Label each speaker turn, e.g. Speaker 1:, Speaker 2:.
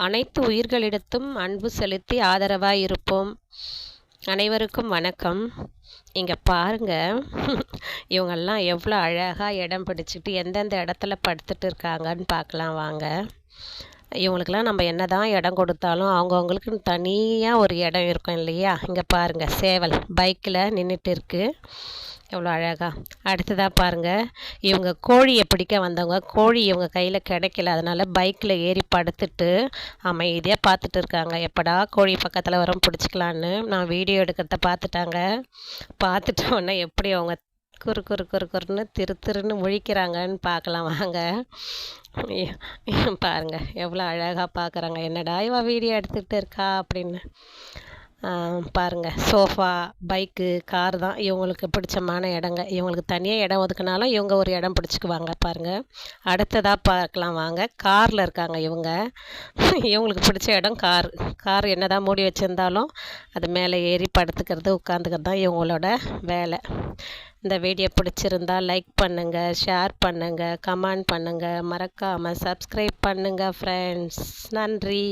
Speaker 1: அனைத்து உயிர்களிடத்தும் அன்பு செலுத்தி ஆதரவாக இருப்போம். அனைவருக்கும் வணக்கம். இங்கே பாருங்க, இவங்கெல்லாம் எவ்வளோ அழகாக இடம் பிடிச்சிட்டு எந்தெந்த இடத்துல படுத்துட்டு இருக்காங்கன்னு பார்க்கலாம் வாங்க. இவங்களுக்கெல்லாம் நம்ம என்ன தான் இடம் கொடுத்தாலும் அவங்கவுங்களுக்கு தனியாக ஒரு இடம் இருக்கும் இல்லையா? இங்கே பாருங்கள், சேவல் பைக்கில் நின்றுட்டு இருக்குது, எவ்வளோ அழகாக. அடுத்ததாக பாருங்கள், இவங்க கோழியை பிடிக்க வந்தவங்க, கோழி இவங்க கையில் கிடைக்கல, அதனால் பைக்கில் ஏறி படுத்துட்டு அமைதியாக பார்த்துட்டு இருக்காங்க. எப்படா கோழி பக்கத்தில் வரும் பிடிச்சிக்கலான்னு. நான் வீடியோ எடுக்கிறத பார்த்துட்டாங்க. பார்த்துட்ட உடனே எப்படி அவங்க குறு குறு குறு குறுன்னு திருன்னு முழிக்கிறாங்கன்னு பார்க்கலாம் வாங்க. பாருங்கள் எவ்வளோ அழகாக பார்க்குறாங்க. என்னடா இவ வீடியோ எடுத்துக்கிட்டு இருக்கா அப்படின்னு. பாருங்கள், சோஃபா, பைக்கு, கார் தான் இவங்களுக்கு பிடிச்சமான இடங்க. இவங்களுக்கு தனியாக இடம் ஒதுக்குனாலும் இவங்க ஒரு இடம் பிடிச்சிக்குவாங்க. பாருங்கள், அடுத்ததாக பார்க்கலாம் வாங்க. காரில் இருக்காங்க இவங்க. இவங்களுக்கு பிடிச்ச இடம் கார் என்ன தான் மூடி வச்சுருந்தாலும் அது மேலே ஏறி படுத்துக்கிறது, உட்காந்துக்கிறது தான் இவங்களோட வேலை. இந்த வீடியோ பிடிச்சிருந்தா லைக் பண்ணுங்கள், ஷேர் பண்ணுங்கள், கமெண்ட் பண்ணுங்கள், மறக்காமல் சப்ஸ்கிரைப் பண்ணுங்கள் ஃப்ரெண்ட்ஸ். நன்றி.